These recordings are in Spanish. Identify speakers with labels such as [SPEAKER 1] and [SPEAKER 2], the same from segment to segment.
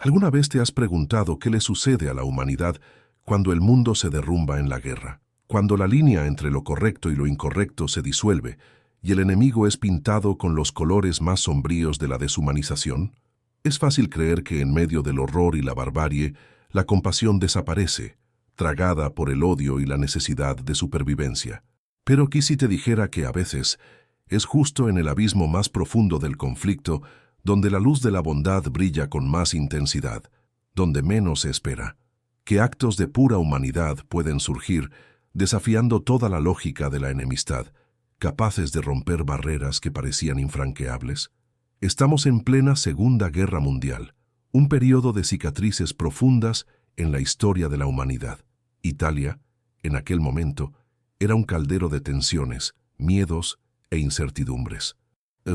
[SPEAKER 1] ¿Alguna vez te has preguntado qué le sucede a la humanidad cuando el mundo se derrumba en la guerra? Cuando la línea entre lo correcto y lo incorrecto se disuelve y el enemigo es pintado con los colores más sombríos de la deshumanización. Es fácil creer que en medio del horror y la barbarie, la compasión desaparece, tragada por el odio y la necesidad de supervivencia. Pero ¿qué si te dijera que a veces es justo en el abismo más profundo del conflicto donde la luz de la bondad brilla con más intensidad, donde menos se espera, que actos de pura humanidad pueden surgir desafiando toda la lógica de la enemistad, capaces de romper barreras que parecían infranqueables? Estamos en plena Segunda Guerra Mundial, un periodo de cicatrices profundas en la historia de la humanidad. Italia, en aquel momento, era un caldero de tensiones, miedos e incertidumbres.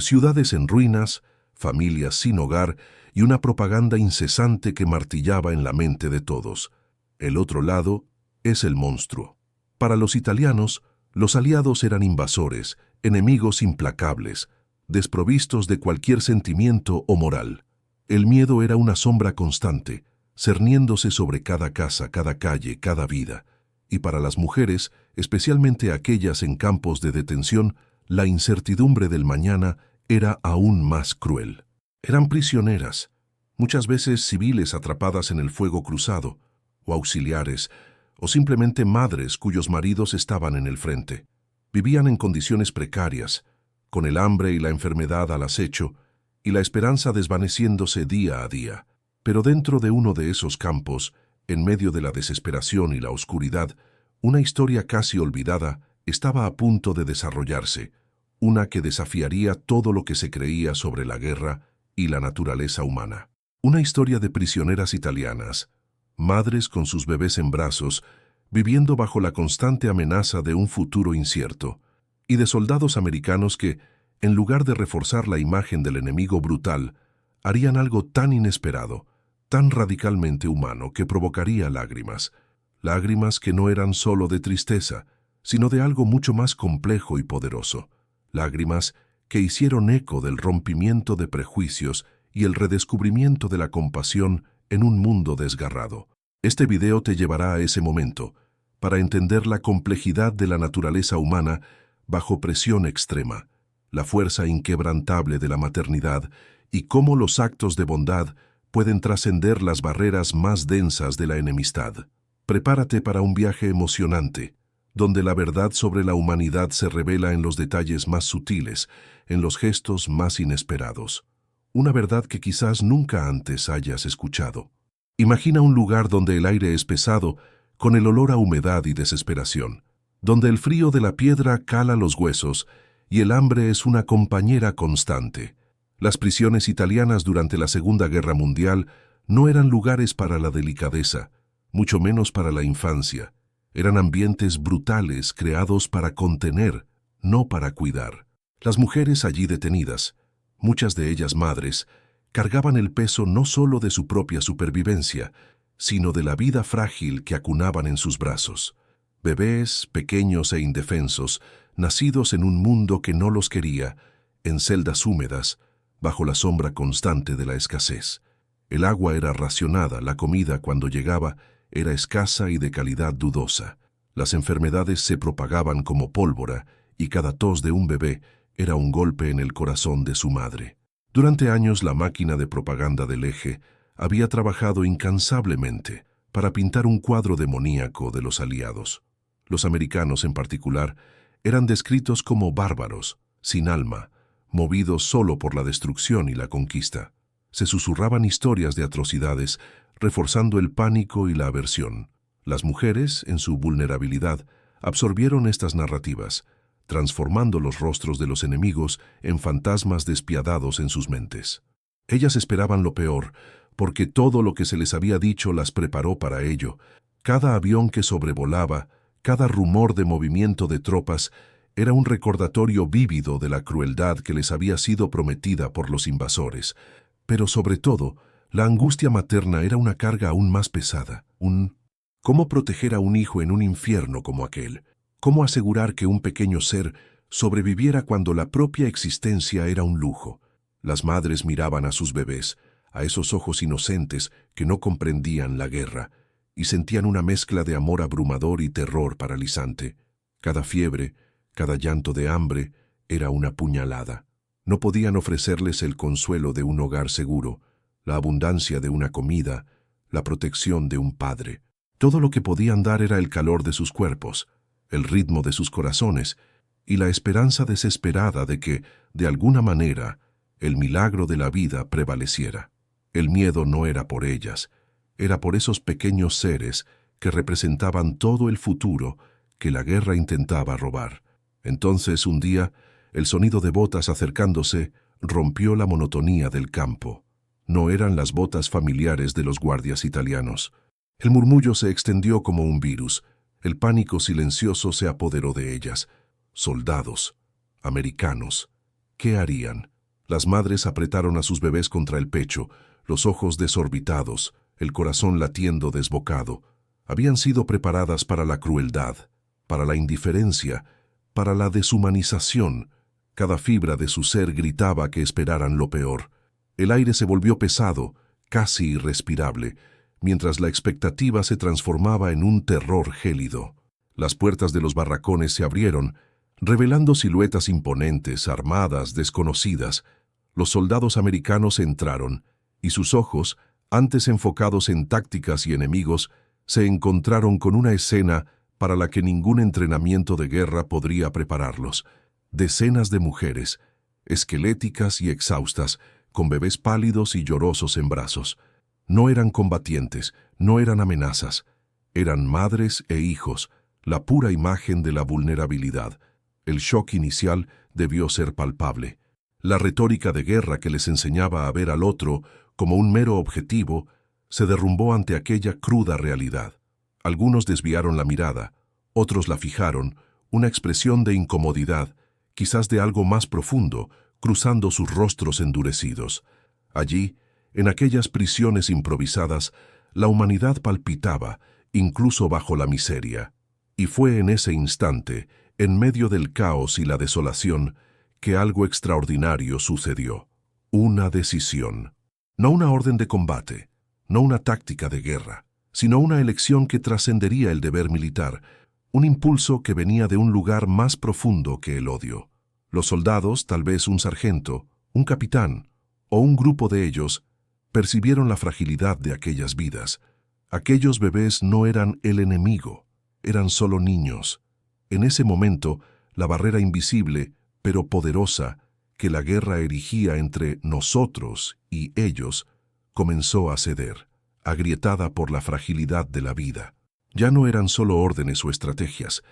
[SPEAKER 1] Ciudades en ruinas, familias sin hogar y una propaganda incesante que martillaba en la mente de todos. El otro lado es el monstruo. Para los italianos, los aliados eran invasores, enemigos implacables, desprovistos de cualquier sentimiento o moral. El miedo era una sombra constante, cerniéndose sobre cada casa, cada calle, cada vida. Y para las mujeres, especialmente aquellas en campos de detención, la incertidumbre del mañana era aún más cruel. Eran prisioneras, muchas veces civiles atrapadas en el fuego cruzado, o auxiliares, o simplemente madres cuyos maridos estaban en el frente. Vivían en condiciones precarias, con el hambre y la enfermedad al acecho, y la esperanza desvaneciéndose día a día. Pero dentro de uno de esos campos, en medio de la desesperación y la oscuridad, una historia casi olvidada estaba a punto de desarrollarse, una que desafiaría todo lo que se creía sobre la guerra y la naturaleza humana. Una historia de prisioneras italianas, madres con sus bebés en brazos, viviendo bajo la constante amenaza de un futuro incierto, y de soldados americanos que, en lugar de reforzar la imagen del enemigo brutal, harían algo tan inesperado, tan radicalmente humano que provocaría lágrimas, lágrimas que no eran solo de tristeza, sino de algo mucho más complejo y poderoso, lágrimas que hicieron eco del rompimiento de prejuicios y el redescubrimiento de la compasión en un mundo desgarrado. Este video te llevará a ese momento, para entender la complejidad de la naturaleza humana bajo presión extrema, la fuerza inquebrantable de la maternidad y cómo los actos de bondad pueden trascender las barreras más densas de la enemistad. Prepárate para un viaje emocionante, donde la verdad sobre la humanidad se revela en los detalles más sutiles, en los gestos más inesperados. Una verdad que quizás nunca antes hayas escuchado. Imagina un lugar donde el aire es pesado, con el olor a humedad y desesperación, donde el frío de la piedra cala los huesos y el hambre es una compañera constante. Las prisiones italianas durante la Segunda Guerra Mundial no eran lugares para la delicadeza, mucho menos para la infancia. Eran ambientes brutales creados para contener, no para cuidar. Las mujeres allí detenidas, muchas de ellas madres, cargaban el peso no solo de su propia supervivencia, sino de la vida frágil que acunaban en sus brazos. Bebés, pequeños e indefensos, nacidos en un mundo que no los quería, en celdas húmedas, bajo la sombra constante de la escasez. El agua era racionada, la comida, cuando llegaba, era escasa y de calidad dudosa. Las enfermedades se propagaban como pólvora y cada tos de un bebé era un golpe en el corazón de su madre. Durante años la máquina de propaganda del Eje había trabajado incansablemente para pintar un cuadro demoníaco de los aliados. Los americanos en particular eran descritos como bárbaros, sin alma, movidos solo por la destrucción y la conquista. Se susurraban historias de atrocidades, reforzando el pánico y la aversión. Las mujeres, en su vulnerabilidad, absorbieron estas narrativas, transformando los rostros de los enemigos en fantasmas despiadados en sus mentes. Ellas esperaban lo peor, porque todo lo que se les había dicho las preparó para ello. Cada avión que sobrevolaba, cada rumor de movimiento de tropas, era un recordatorio vívido de la crueldad que les había sido prometida por los invasores. Pero sobre todo, la angustia materna era una carga aún más pesada. ¿Cómo proteger a un hijo en un infierno como aquel? ¿Cómo asegurar que un pequeño ser sobreviviera cuando la propia existencia era un lujo? Las madres miraban a sus bebés, a esos ojos inocentes que no comprendían la guerra y sentían una mezcla de amor abrumador y terror paralizante. Cada fiebre, cada llanto de hambre era una puñalada. No podían ofrecerles el consuelo de un hogar seguro, la abundancia de una comida, la protección de un padre. Todo lo que podían dar era el calor de sus cuerpos, el ritmo de sus corazones y la esperanza desesperada de que, de alguna manera, el milagro de la vida prevaleciera. El miedo no era por ellas, era por esos pequeños seres que representaban todo el futuro que la guerra intentaba robar. Entonces, un día, el sonido de botas acercándose rompió la monotonía del campo. No eran las botas familiares de los guardias italianos. El murmullo se extendió como un virus. El pánico silencioso se apoderó de ellas. Soldados, americanos. ¿Qué harían? Las madres apretaron a sus bebés contra el pecho, los ojos desorbitados, el corazón latiendo desbocado. Habían sido preparadas para la crueldad, para la indiferencia, para la deshumanización. Cada fibra de su ser gritaba que esperaran lo peor. El aire se volvió pesado, casi irrespirable, mientras la expectativa se transformaba en un terror gélido. Las puertas de los barracones se abrieron, revelando siluetas imponentes, armadas, desconocidas. Los soldados americanos entraron, y sus ojos, antes enfocados en tácticas y enemigos, se encontraron con una escena para la que ningún entrenamiento de guerra podría prepararlos. Decenas de mujeres, esqueléticas y exhaustas, con bebés pálidos y llorosos en brazos. No eran combatientes, no eran amenazas. Eran madres e hijos, la pura imagen de la vulnerabilidad. El shock inicial debió ser palpable. La retórica de guerra que les enseñaba a ver al otro como un mero objetivo se derrumbó ante aquella cruda realidad. Algunos desviaron la mirada, otros la fijaron, una expresión de incomodidad, quizás de algo más profundo, cruzando sus rostros endurecidos. Allí, en aquellas prisiones improvisadas, la humanidad palpitaba, incluso bajo la miseria. Y fue en ese instante, en medio del caos y la desolación, que algo extraordinario sucedió. Una decisión. No una orden de combate, no una táctica de guerra, sino una elección que trascendería el deber militar, un impulso que venía de un lugar más profundo que el odio. Los soldados, tal vez un sargento, un capitán, o un grupo de ellos, percibieron la fragilidad de aquellas vidas. Aquellos bebés no eran el enemigo, eran solo niños. En ese momento, la barrera invisible, pero poderosa, que la guerra erigía entre nosotros y ellos, comenzó a ceder, agrietada por la fragilidad de la vida. Ya no eran solo órdenes o estrategias,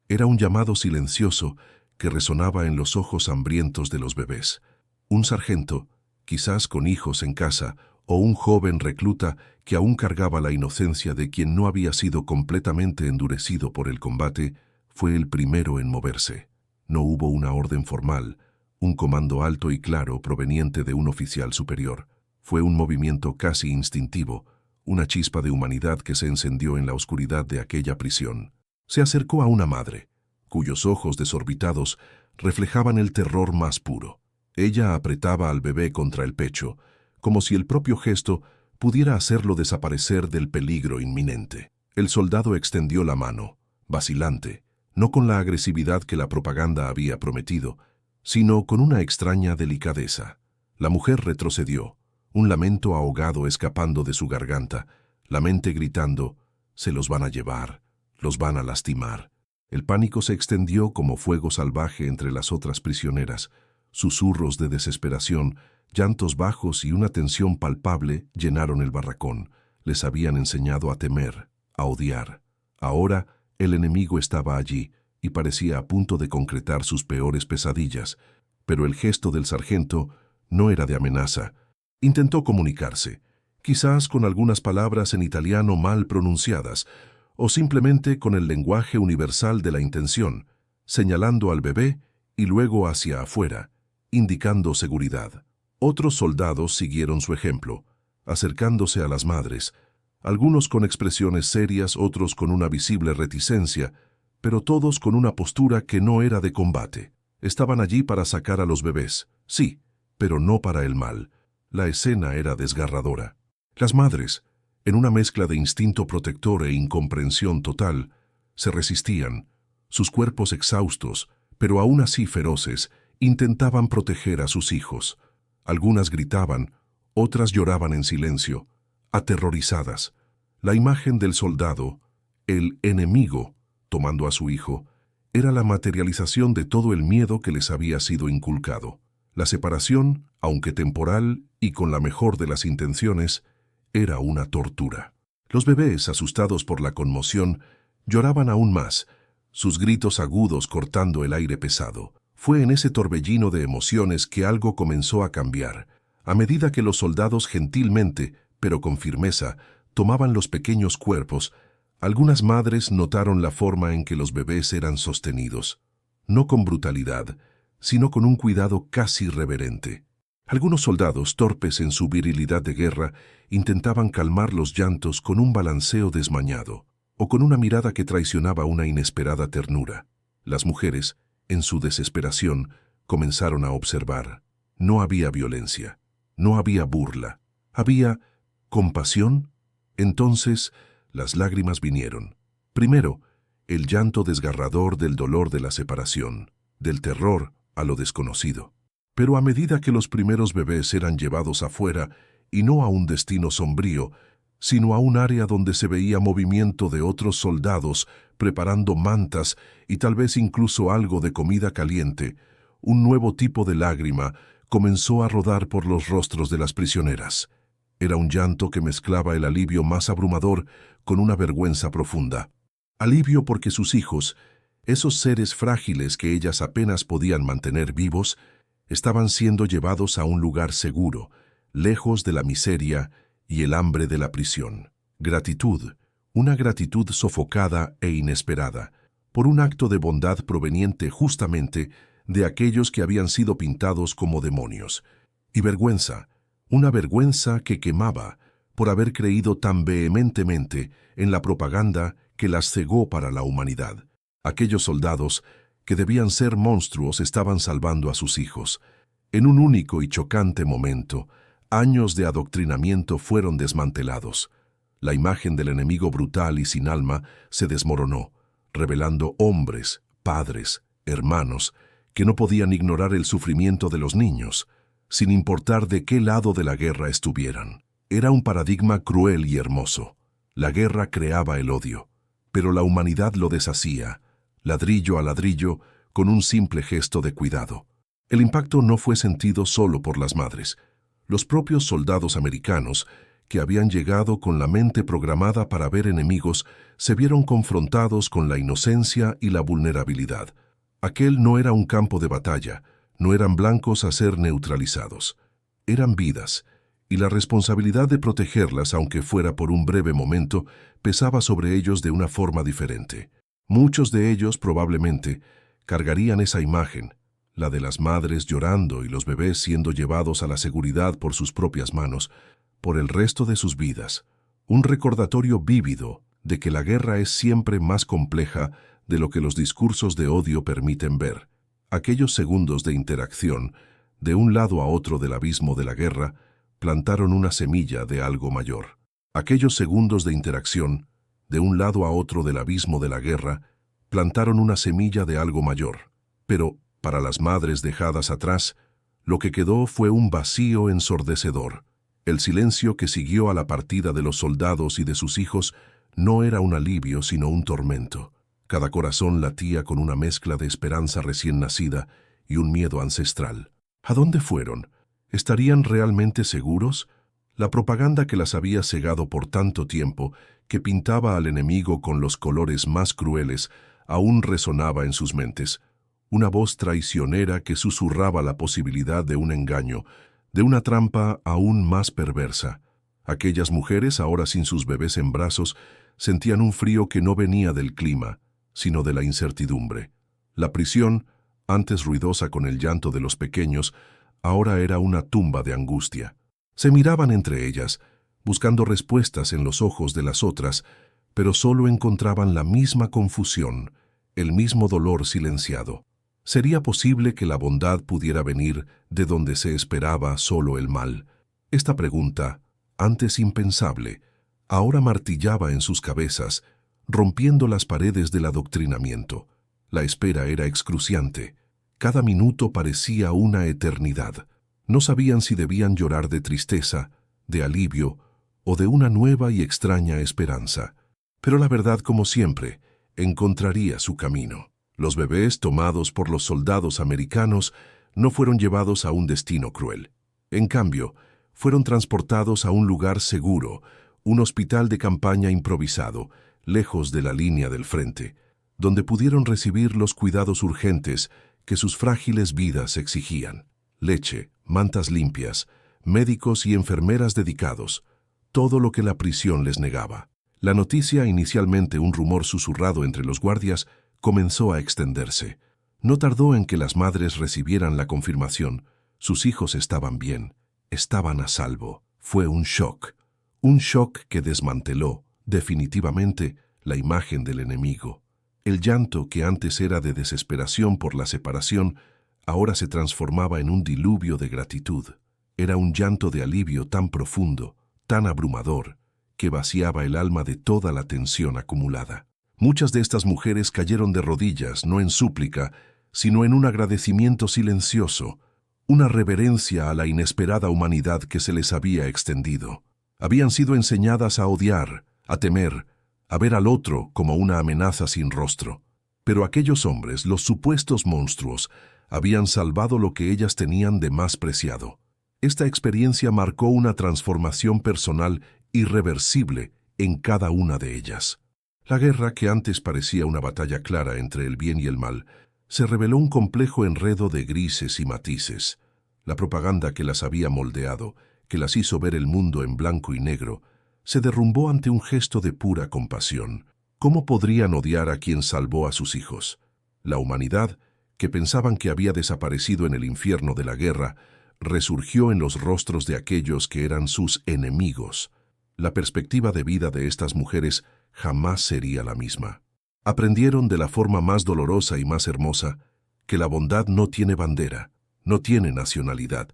[SPEAKER 1] era un llamado silencioso que resonaba en los ojos hambrientos de los bebés. Un sargento, quizás con hijos en casa, o un joven recluta que aún cargaba la inocencia de quien no había sido completamente endurecido por el combate, fue el primero en moverse. No hubo una orden formal, un comando alto y claro proveniente de un oficial superior. Fue un movimiento casi instintivo, una chispa de humanidad que se encendió en la oscuridad de aquella prisión. Se acercó a una madre, cuyos ojos desorbitados reflejaban el terror más puro. Ella apretaba al bebé contra el pecho, como si el propio gesto pudiera hacerlo desaparecer del peligro inminente. El soldado extendió la mano, vacilante, no con la agresividad que la propaganda había prometido, sino con una extraña delicadeza. La mujer retrocedió, un lamento ahogado escapando de su garganta, la mente gritando, «Se los van a llevar, los van a lastimar». El pánico se extendió como fuego salvaje entre las otras prisioneras. Susurros de desesperación, llantos bajos y una tensión palpable llenaron el barracón. Les habían enseñado a temer, a odiar. Ahora el enemigo estaba allí y parecía a punto de concretar sus peores pesadillas. Pero el gesto del sargento no era de amenaza. Intentó comunicarse, quizás con algunas palabras en italiano mal pronunciadas, o simplemente con el lenguaje universal de la intención, señalando al bebé y luego hacia afuera, indicando seguridad. Otros soldados siguieron su ejemplo, acercándose a las madres, algunos con expresiones serias, otros con una visible reticencia, pero todos con una postura que no era de combate. Estaban allí para sacar a los bebés, sí, pero no para el mal. La escena era desgarradora. Las madres, en una mezcla de instinto protector e incomprensión total, se resistían, sus cuerpos exhaustos, pero aún así feroces, intentaban proteger a sus hijos. Algunas gritaban, otras lloraban en silencio, aterrorizadas. La imagen del soldado, el enemigo, tomando a su hijo, era la materialización de todo el miedo que les había sido inculcado. La separación, aunque temporal y con la mejor de las intenciones, era una tortura. Los bebés, asustados por la conmoción, lloraban aún más, sus gritos agudos cortando el aire pesado. Fue en ese torbellino de emociones que algo comenzó a cambiar, a medida que los soldados gentilmente, pero con firmeza, tomaban los pequeños cuerpos. Algunas madres notaron la forma en que los bebés eran sostenidos, no con brutalidad, sino con un cuidado casi reverente. Algunos soldados, torpes en su virilidad de guerra, intentaban calmar los llantos con un balanceo desmañado, o con una mirada que traicionaba una inesperada ternura. Las mujeres, en su desesperación, comenzaron a observar. No había violencia, no había burla, había compasión. Entonces, las lágrimas vinieron. Primero, el llanto desgarrador del dolor de la separación, del terror a lo desconocido. Pero a medida que los primeros bebés eran llevados afuera, y no a un destino sombrío, sino a un área donde se veía movimiento de otros soldados preparando mantas y tal vez incluso algo de comida caliente, un nuevo tipo de lágrima comenzó a rodar por los rostros de las prisioneras. Era un llanto que mezclaba el alivio más abrumador con una vergüenza profunda. Alivio porque sus hijos, esos seres frágiles que ellas apenas podían mantener vivos, estaban siendo llevados a un lugar seguro, lejos de la miseria y el hambre de la prisión. Gratitud, una gratitud sofocada e inesperada, por un acto de bondad proveniente justamente de aquellos que habían sido pintados como demonios. Y vergüenza, una vergüenza que quemaba por haber creído tan vehementemente en la propaganda que las cegó para la humanidad. Aquellos soldados, que debían ser monstruos, estaban salvando a sus hijos. En un único y chocante momento, años de adoctrinamiento fueron desmantelados. La imagen del enemigo brutal y sin alma se desmoronó, revelando hombres, padres, hermanos, que no podían ignorar el sufrimiento de los niños, sin importar de qué lado de la guerra estuvieran. Era un paradigma cruel y hermoso. La guerra creaba el odio, pero la humanidad lo deshacía, ladrillo a ladrillo, con un simple gesto de cuidado. El impacto no fue sentido solo por las madres. Los propios soldados americanos, que habían llegado con la mente programada para ver enemigos, se vieron confrontados con la inocencia y la vulnerabilidad. Aquel no era un campo de batalla, no eran blancos a ser neutralizados. Eran vidas, y la responsabilidad de protegerlas, aunque fuera por un breve momento, pesaba sobre ellos de una forma diferente. Muchos de ellos, probablemente, cargarían esa imagen, la de las madres llorando y los bebés siendo llevados a la seguridad por sus propias manos, por el resto de sus vidas. Un recordatorio vívido de que la guerra es siempre más compleja de lo que los discursos de odio permiten ver. Aquellos segundos de interacción, de un lado a otro del abismo de la guerra, plantaron una semilla de algo mayor. Aquellos segundos de interacción, de un lado a otro del abismo de la guerra, plantaron una semilla de algo mayor. Pero, para las madres dejadas atrás, lo que quedó fue un vacío ensordecedor. El silencio que siguió a la partida de los soldados y de sus hijos no era un alivio, sino un tormento. Cada corazón latía con una mezcla de esperanza recién nacida y un miedo ancestral. ¿A dónde fueron? ¿Estarían realmente seguros? La propaganda que las había cegado por tanto tiempo, que pintaba al enemigo con los colores más crueles, aún resonaba en sus mentes. Una voz traicionera que susurraba la posibilidad de un engaño, de una trampa aún más perversa. Aquellas mujeres, ahora sin sus bebés en brazos, sentían un frío que no venía del clima, sino de la incertidumbre. La prisión, antes ruidosa con el llanto de los pequeños, ahora era una tumba de angustia. Se miraban entre ellas, buscando respuestas en los ojos de las otras, pero solo encontraban la misma confusión, el mismo dolor silenciado. ¿Sería posible que la bondad pudiera venir de donde se esperaba solo el mal? Esta pregunta, antes impensable, ahora martillaba en sus cabezas, rompiendo las paredes del adoctrinamiento. La espera era excruciante. Cada minuto parecía una eternidad. No sabían si debían llorar de tristeza, de alivio o de una nueva y extraña esperanza. Pero la verdad, como siempre, encontraría su camino. Los bebés tomados por los soldados americanos no fueron llevados a un destino cruel. En cambio, fueron transportados a un lugar seguro, un hospital de campaña improvisado, lejos de la línea del frente, donde pudieron recibir los cuidados urgentes que sus frágiles vidas exigían. Leche, mantas limpias, médicos y enfermeras dedicados, todo lo que la prisión les negaba. La noticia, inicialmente un rumor susurrado entre los guardias, comenzó a extenderse. No tardó en que las madres recibieran la confirmación. Sus hijos estaban bien, estaban a salvo. Fue un shock que desmanteló, definitivamente, la imagen del enemigo. El llanto, que antes era de desesperación por la separación, ahora se transformaba en un diluvio de gratitud. Era un llanto de alivio tan profundo, tan abrumador, que vaciaba el alma de toda la tensión acumulada. Muchas de estas mujeres cayeron de rodillas, no en súplica, sino en un agradecimiento silencioso, una reverencia a la inesperada humanidad que se les había extendido. Habían sido enseñadas a odiar, a temer, a ver al otro como una amenaza sin rostro. Pero aquellos hombres, los supuestos monstruos, habían salvado lo que ellas tenían de más preciado. Esta experiencia marcó una transformación personal irreversible en cada una de ellas. La guerra, que antes parecía una batalla clara entre el bien y el mal, se reveló un complejo enredo de grises y matices. La propaganda que las había moldeado, que las hizo ver el mundo en blanco y negro, se derrumbó ante un gesto de pura compasión. ¿Cómo podrían odiar a quien salvó a sus hijos? La humanidad, que pensaban que había desaparecido en el infierno de la guerra, resurgió en los rostros de aquellos que eran sus enemigos. La perspectiva de vida de estas mujeres jamás sería la misma. Aprendieron de la forma más dolorosa y más hermosa que la bondad no tiene bandera, no tiene nacionalidad,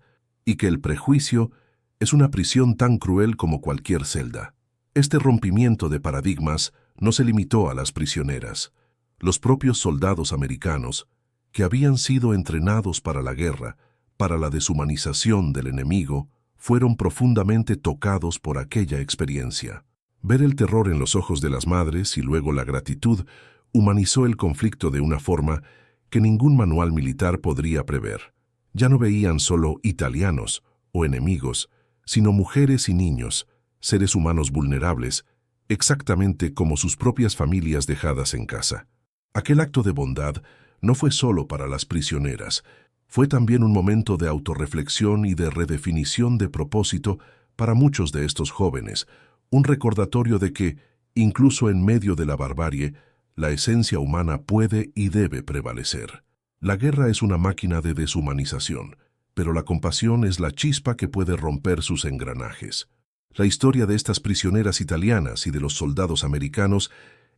[SPEAKER 1] y que el prejuicio es una prisión tan cruel como cualquier celda. Este rompimiento de paradigmas no se limitó a las prisioneras. Los propios soldados americanos, que habían sido entrenados para la guerra, para la deshumanización del enemigo, fueron profundamente tocados por aquella experiencia. Ver el terror en los ojos de las madres y luego la gratitud humanizó el conflicto de una forma que ningún manual militar podría prever. Ya no veían solo italianos o enemigos, sino mujeres y niños, seres humanos vulnerables, exactamente como sus propias familias dejadas en casa. Aquel acto de bondad no fue solo para las prisioneras, fue también un momento de autorreflexión y de redefinición de propósito para muchos de estos jóvenes, un recordatorio de que, incluso en medio de la barbarie, la esencia humana puede y debe prevalecer. La guerra es una máquina de deshumanización, pero la compasión es la chispa que puede romper sus engranajes. La historia de estas prisioneras italianas y de los soldados americanos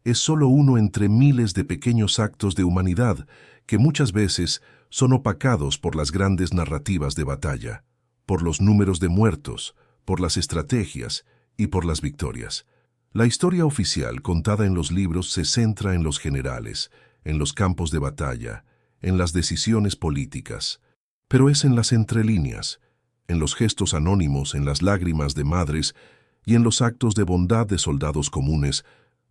[SPEAKER 1] es solo uno entre miles de pequeños actos de humanidad que muchas veces son opacados por las grandes narrativas de batalla, por los números de muertos, por las estrategias y por las victorias. La historia oficial contada en los libros se centra en los generales, en los campos de batalla, en las decisiones políticas, pero es en las entrelíneas, en los gestos anónimos, en las lágrimas de madres y en los actos de bondad de soldados comunes,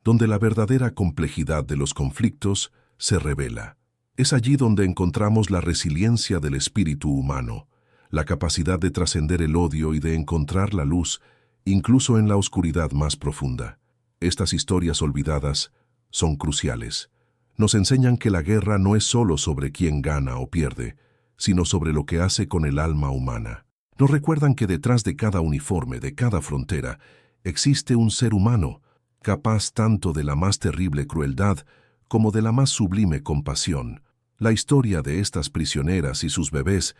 [SPEAKER 1] donde la verdadera complejidad de los conflictos se revela. Es allí donde encontramos la resiliencia del espíritu humano, la capacidad de trascender el odio y de encontrar la luz, incluso en la oscuridad más profunda. Estas historias olvidadas son cruciales. Nos enseñan que la guerra no es solo sobre quién gana o pierde, sino sobre lo que hace con el alma humana. Nos recuerdan que detrás de cada uniforme, de cada frontera, existe un ser humano, capaz tanto de la más terrible crueldad como de la más sublime compasión. La historia de estas prisioneras y sus bebés,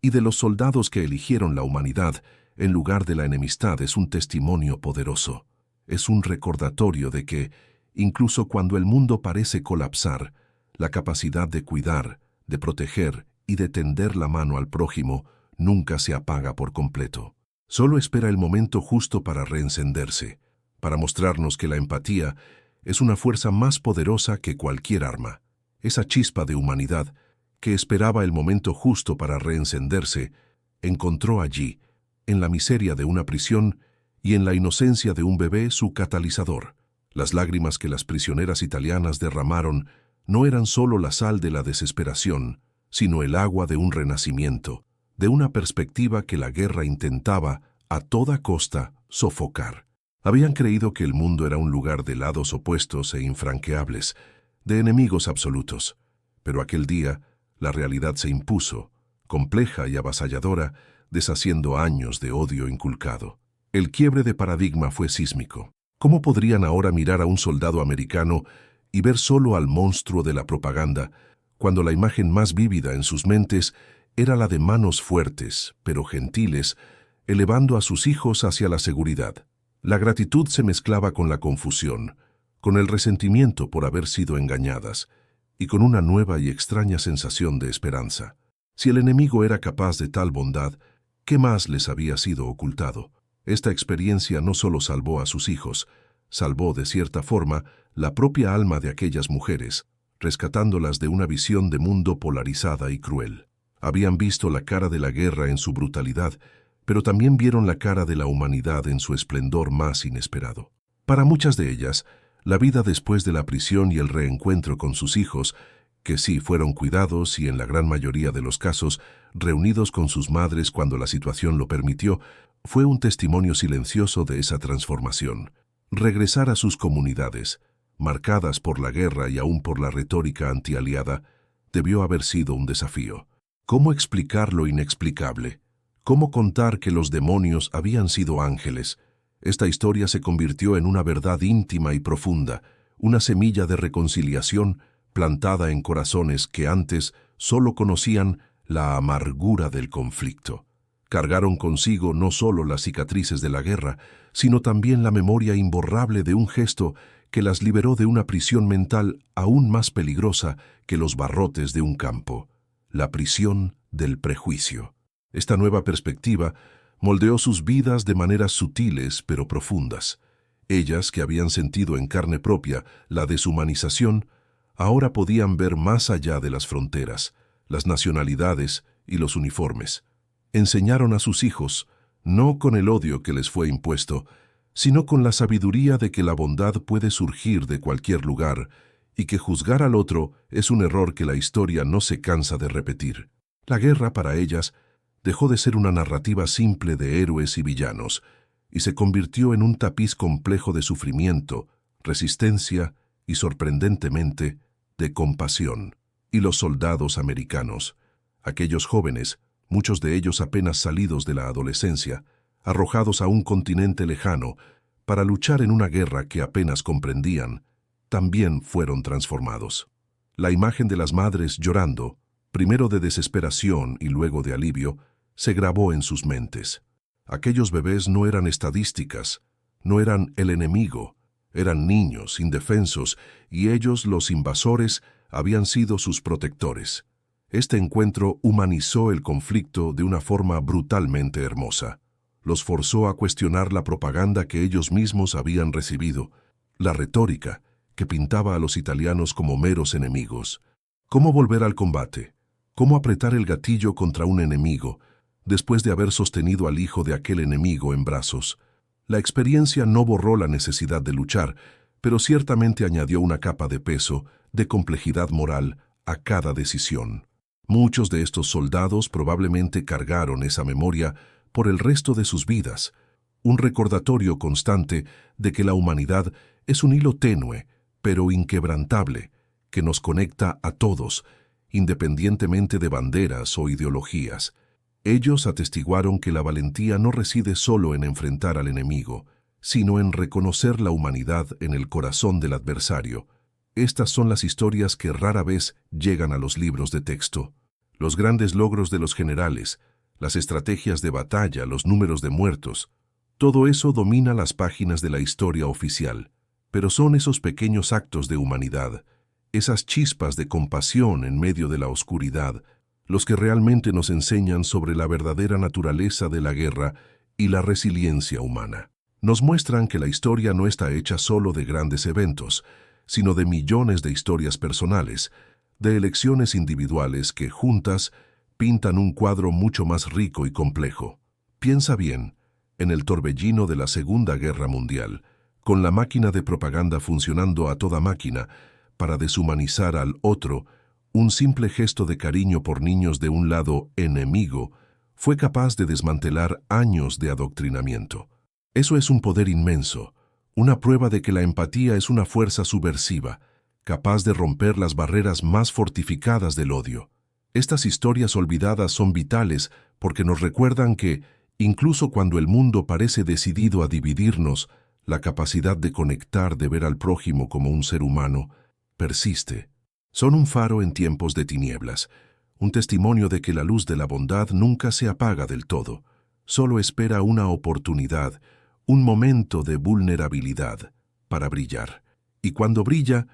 [SPEAKER 1] y de los soldados que eligieron la humanidad en lugar de la enemistad, es un testimonio poderoso. Es un recordatorio de que, incluso cuando el mundo parece colapsar, la capacidad de cuidar, de proteger y de tender la mano al prójimo nunca se apaga por completo. Solo espera el momento justo para reencenderse, para mostrarnos que la empatía es una fuerza más poderosa que cualquier arma. Esa chispa de humanidad, que esperaba el momento justo para reencenderse, encontró allí, en la miseria de una prisión y en la inocencia de un bebé, su catalizador. Las lágrimas que las prisioneras italianas derramaron no eran solo la sal de la desesperación, sino el agua de un renacimiento, de una perspectiva que la guerra intentaba, a toda costa, sofocar. Habían creído que el mundo era un lugar de lados opuestos e infranqueables, de enemigos absolutos. Pero aquel día, la realidad se impuso, compleja y avasalladora, deshaciendo años de odio inculcado. El quiebre de paradigma fue sísmico. ¿Cómo podrían ahora mirar a un soldado americano y ver solo al monstruo de la propaganda, cuando la imagen más vívida en sus mentes era la de manos fuertes, pero gentiles, elevando a sus hijos hacia la seguridad? La gratitud se mezclaba con la confusión, con el resentimiento por haber sido engañadas, y con una nueva y extraña sensación de esperanza. Si el enemigo era capaz de tal bondad, ¿qué más les había sido ocultado? Esta experiencia no solo salvó a sus hijos, salvó de cierta forma la propia alma de aquellas mujeres, rescatándolas de una visión de mundo polarizada y cruel. Habían visto la cara de la guerra en su brutalidad, pero también vieron la cara de la humanidad en su esplendor más inesperado. Para muchas de ellas, la vida después de la prisión y el reencuentro con sus hijos, que sí fueron cuidados y en la gran mayoría de los casos reunidos con sus madres cuando la situación lo permitió, fue un testimonio silencioso de esa transformación. Regresar a sus comunidades, marcadas por la guerra y aún por la retórica antialiada, debió haber sido un desafío. ¿Cómo explicar lo inexplicable? ¿Cómo contar que los demonios habían sido ángeles? Esta historia se convirtió en una verdad íntima y profunda, una semilla de reconciliación plantada en corazones que antes solo conocían la amargura del conflicto. Cargaron consigo no solo las cicatrices de la guerra, sino también la memoria imborrable de un gesto que las liberó de una prisión mental aún más peligrosa que los barrotes de un campo, la prisión del prejuicio. Esta nueva perspectiva moldeó sus vidas de maneras sutiles pero profundas. Ellas, que habían sentido en carne propia la deshumanización, ahora podían ver más allá de las fronteras, las nacionalidades y los uniformes. Enseñaron a sus hijos, no con el odio que les fue impuesto, sino con la sabiduría de que la bondad puede surgir de cualquier lugar y que juzgar al otro es un error que la historia no se cansa de repetir. La guerra, para ellas, dejó de ser una narrativa simple de héroes y villanos y se convirtió en un tapiz complejo de sufrimiento, resistencia y, sorprendentemente, de compasión. Y los soldados americanos, aquellos jóvenes, muchos de ellos apenas salidos de la adolescencia, arrojados a un continente lejano para luchar en una guerra que apenas comprendían, también fueron transformados. La imagen de las madres llorando, primero de desesperación y luego de alivio, se grabó en sus mentes. Aquellos bebés no eran estadísticas, no eran el enemigo, eran niños indefensos y ellos, los invasores, habían sido sus protectores. Este encuentro humanizó el conflicto de una forma brutalmente hermosa. Los forzó a cuestionar la propaganda que ellos mismos habían recibido, la retórica que pintaba a los italianos como meros enemigos. ¿Cómo volver al combate? ¿Cómo apretar el gatillo contra un enemigo, después de haber sostenido al hijo de aquel enemigo en brazos? La experiencia no borró la necesidad de luchar, pero ciertamente añadió una capa de peso, de complejidad moral, a cada decisión. Muchos de estos soldados probablemente cargaron esa memoria por el resto de sus vidas, un recordatorio constante de que la humanidad es un hilo tenue, pero inquebrantable, que nos conecta a todos, independientemente de banderas o ideologías. Ellos atestiguaron que la valentía no reside solo en enfrentar al enemigo, sino en reconocer la humanidad en el corazón del adversario. Estas son las historias que rara vez llegan a los libros de texto. Los grandes logros de los generales, las estrategias de batalla, los números de muertos, todo eso domina las páginas de la historia oficial. Pero son esos pequeños actos de humanidad, esas chispas de compasión en medio de la oscuridad, los que realmente nos enseñan sobre la verdadera naturaleza de la guerra y la resiliencia humana. Nos muestran que la historia no está hecha solo de grandes eventos, sino de millones de historias personales, de elecciones individuales que, juntas, pintan un cuadro mucho más rico y complejo. Piensa bien, en el torbellino de la Segunda Guerra Mundial, con la máquina de propaganda funcionando a toda máquina para deshumanizar al otro, un simple gesto de cariño por niños de un lado enemigo fue capaz de desmantelar años de adoctrinamiento. Eso es un poder inmenso, una prueba de que la empatía es una fuerza subversiva, capaz de romper las barreras más fortificadas del odio. Estas historias olvidadas son vitales porque nos recuerdan que, incluso cuando el mundo parece decidido a dividirnos, la capacidad de conectar, de ver al prójimo como un ser humano, persiste. Son un faro en tiempos de tinieblas, un testimonio de que la luz de la bondad nunca se apaga del todo, solo espera una oportunidad, un momento de vulnerabilidad para brillar. Y cuando brilla,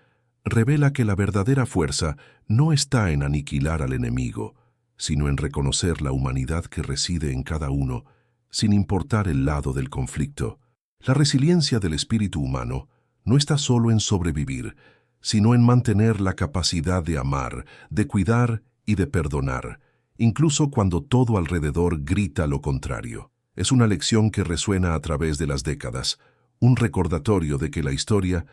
[SPEAKER 1] revela que la verdadera fuerza no está en aniquilar al enemigo, sino en reconocer la humanidad que reside en cada uno, sin importar el lado del conflicto. La resiliencia del espíritu humano no está solo en sobrevivir, sino en mantener la capacidad de amar, de cuidar y de perdonar, incluso cuando todo alrededor grita lo contrario. Es una lección que resuena a través de las décadas, un recordatorio de que la historia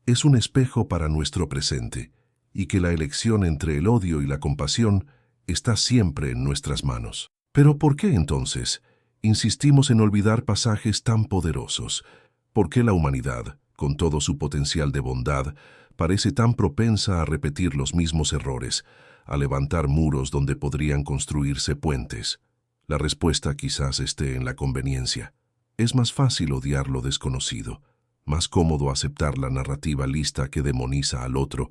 [SPEAKER 1] es un espejo para nuestro presente y que la elección entre el odio y la compasión está siempre en nuestras manos. Pero ¿por qué entonces insistimos en olvidar pasajes tan poderosos? ¿Por qué la humanidad, con todo su potencial de bondad, parece tan propensa a repetir los mismos errores, a levantar muros donde podrían construirse puentes? La respuesta quizás esté en la conveniencia. Es más fácil odiar lo desconocido, más cómodo aceptar la narrativa lista que demoniza al otro,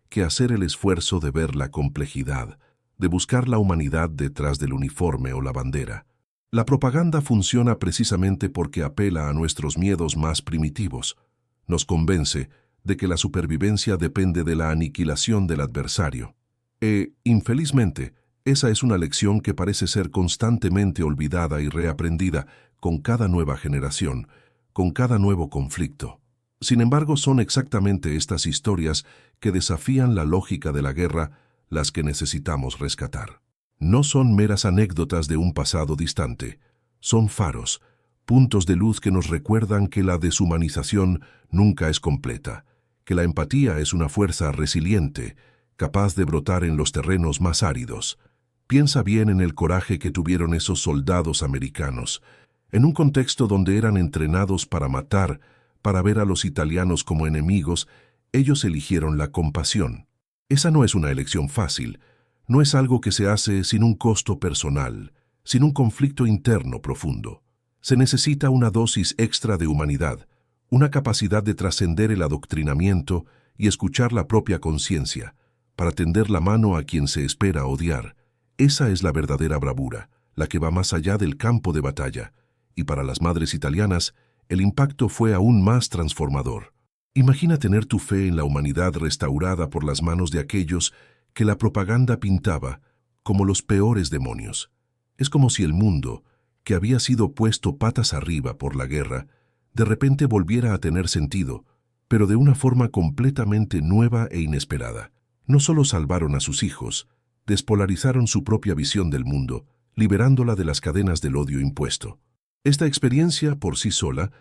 [SPEAKER 1] que hacer el esfuerzo de ver la complejidad, de buscar la humanidad detrás del uniforme o la bandera. La propaganda funciona precisamente porque apela a nuestros miedos más primitivos. Nos convence de que la supervivencia depende de la aniquilación del adversario. Infelizmente, esa es una lección que parece ser constantemente olvidada y reaprendida con cada nueva generación, con cada nuevo conflicto. Sin embargo, son exactamente estas historias que desafían la lógica de la guerra las que necesitamos rescatar. No son meras anécdotas de un pasado distante, son faros, puntos de luz que nos recuerdan que la deshumanización nunca es completa, que la empatía es una fuerza resiliente, capaz de brotar en los terrenos más áridos. Piensa bien en el coraje que tuvieron esos soldados americanos, en un contexto donde eran entrenados para matar, para ver a los italianos como enemigos, ellos eligieron la compasión. Esa no es una elección fácil, no es algo que se hace sin un costo personal, sin un conflicto interno profundo. Se necesita una dosis extra de humanidad, una capacidad de trascender el adoctrinamiento y escuchar la propia conciencia, para tender la mano a quien se espera odiar. Esa es la verdadera bravura, la que va más allá del campo de batalla, y para las madres italianas, el impacto fue aún más transformador. Imagina tener tu fe en la humanidad restaurada por las manos de aquellos que la propaganda pintaba como los peores demonios. Es como si el mundo, que había sido puesto patas arriba por la guerra, de repente volviera a tener sentido, pero de una forma completamente nueva e inesperada. No solo salvaron a sus hijos, despolarizaron su propia visión del mundo, liberándola de las cadenas del odio impuesto. Esta experiencia, por sí sola,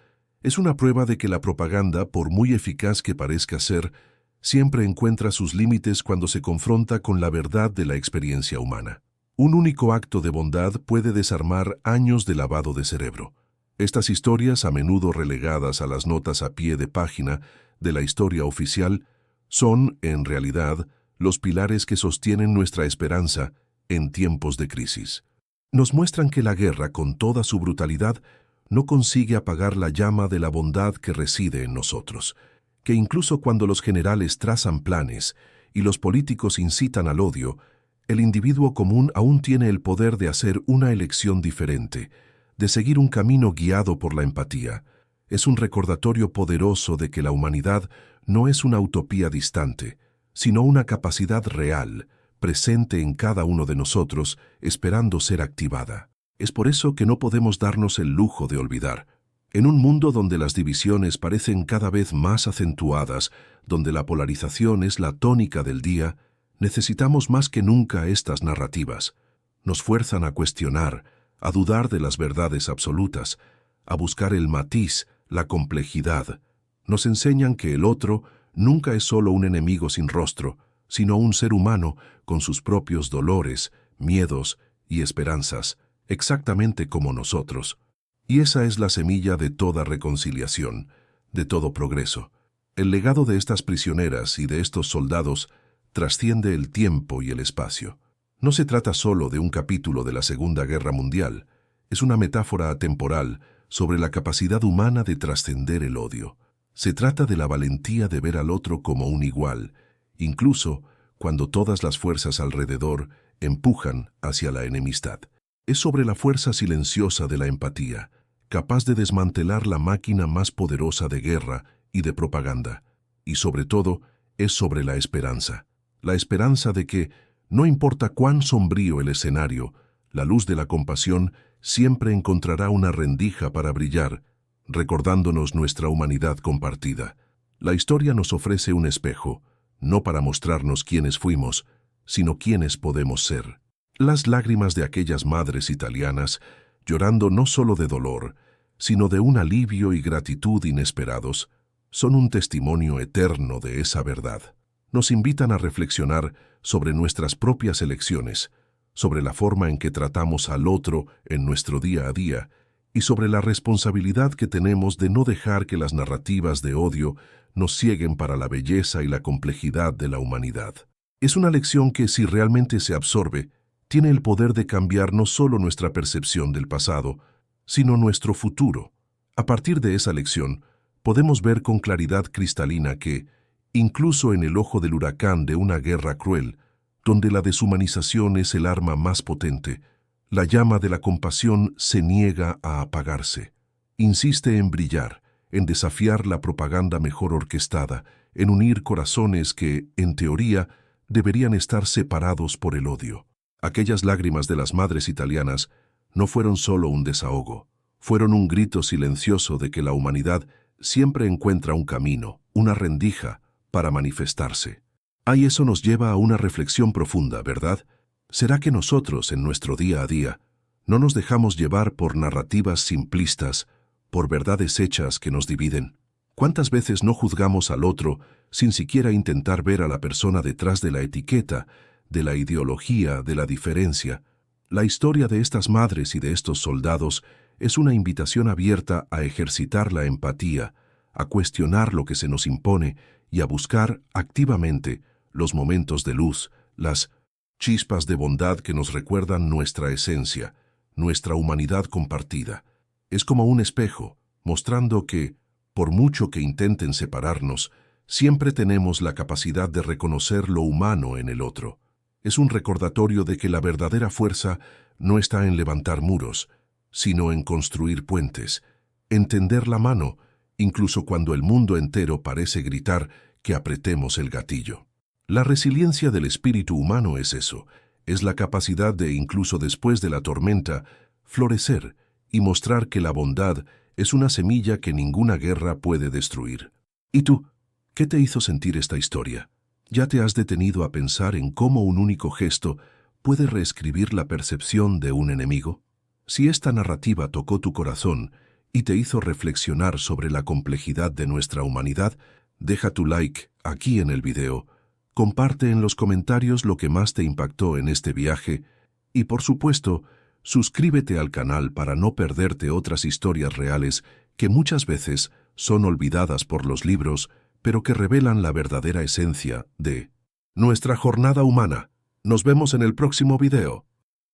[SPEAKER 1] es una prueba de que la propaganda, por muy eficaz que parezca ser, siempre encuentra sus límites cuando se confronta con la verdad de la experiencia humana. Un único acto de bondad puede desarmar años de lavado de cerebro. Estas historias, a menudo relegadas a las notas a pie de página de la historia oficial, son, en realidad, los pilares que sostienen nuestra esperanza en tiempos de crisis. Nos muestran que la guerra, con toda su brutalidad, no consigue apagar la llama de la bondad que reside en nosotros, que incluso cuando los generales trazan planes y los políticos incitan al odio, el individuo común aún tiene el poder de hacer una elección diferente, de seguir un camino guiado por la empatía. Es un recordatorio poderoso de que la humanidad no es una utopía distante, sino una capacidad real, presente en cada uno de nosotros, esperando ser activada. Es por eso que no podemos darnos el lujo de olvidar. En un mundo donde las divisiones parecen cada vez más acentuadas, donde la polarización es la tónica del día, necesitamos más que nunca estas narrativas. Nos fuerzan a cuestionar, a dudar de las verdades absolutas, a buscar el matiz, la complejidad. Nos enseñan que el otro nunca es solo un enemigo sin rostro, sino un ser humano con sus propios dolores, miedos y esperanzas, exactamente como nosotros. Y esa es la semilla de toda reconciliación, de todo progreso. El legado de estas prisioneras y de estos soldados trasciende el tiempo y el espacio. No se trata solo de un capítulo de la Segunda Guerra Mundial, es una metáfora atemporal sobre la capacidad humana de trascender el odio. Se trata de la valentía de ver al otro como un igual, incluso cuando todas las fuerzas alrededor empujan hacia la enemistad. Es sobre la fuerza silenciosa de la empatía, capaz de desmantelar la máquina más poderosa de guerra y de propaganda. Y sobre todo, es sobre la esperanza de que, no importa cuán sombrío el escenario, la luz de la compasión siempre encontrará una rendija para brillar, recordándonos nuestra humanidad compartida. La historia nos ofrece un espejo, no para mostrarnos quiénes fuimos, sino quiénes podemos ser. Las lágrimas de aquellas madres italianas, llorando no solo de dolor, sino de un alivio y gratitud inesperados, son un testimonio eterno de esa verdad. Nos invitan a reflexionar sobre nuestras propias elecciones, sobre la forma en que tratamos al otro en nuestro día a día y sobre la responsabilidad que tenemos de no dejar que las narrativas de odio nos cieguen para la belleza y la complejidad de la humanidad. Es una lección que, si realmente se absorbe, tiene el poder de cambiar no solo nuestra percepción del pasado, sino nuestro futuro. A partir de esa lección, podemos ver con claridad cristalina que, incluso en el ojo del huracán de una guerra cruel, donde la deshumanización es el arma más potente, la llama de la compasión se niega a apagarse. Insiste en brillar, en desafiar la propaganda mejor orquestada, en unir corazones que, en teoría, deberían estar separados por el odio. Aquellas lágrimas de las madres italianas no fueron solo un desahogo, fueron un grito silencioso de que la humanidad siempre encuentra un camino, una rendija, para manifestarse. Y eso nos lleva a una reflexión profunda, ¿verdad? ¿Será que nosotros, en nuestro día a día, no nos dejamos llevar por narrativas simplistas, por verdades hechas que nos dividen? ¿Cuántas veces no juzgamos al otro sin siquiera intentar ver a la persona detrás de la etiqueta, de la ideología, de la diferencia? La historia de estas madres y de estos soldados es una invitación abierta a ejercitar la empatía, a cuestionar lo que se nos impone y a buscar activamente los momentos de luz, las chispas de bondad que nos recuerdan nuestra esencia, nuestra humanidad compartida. Es como un espejo, mostrando que, por mucho que intenten separarnos, siempre tenemos la capacidad de reconocer lo humano en el otro. Es un recordatorio de que la verdadera fuerza no está en levantar muros, sino en construir puentes, en tender la mano, incluso cuando el mundo entero parece gritar que apretemos el gatillo. La resiliencia del espíritu humano es eso, es la capacidad de, incluso después de la tormenta, florecer y mostrar que la bondad es una semilla que ninguna guerra puede destruir. ¿Y tú? ¿Qué te hizo sentir esta historia? ¿Ya te has detenido a pensar en cómo un único gesto puede reescribir la percepción de un enemigo? Si esta narrativa tocó tu corazón y te hizo reflexionar sobre la complejidad de nuestra humanidad, deja tu like aquí en el video, comparte en los comentarios lo que más te impactó en este viaje y, por supuesto, suscríbete al canal para no perderte otras historias reales que muchas veces son olvidadas por los libros, pero que revelan la verdadera esencia de nuestra jornada humana. Nos vemos en el próximo video.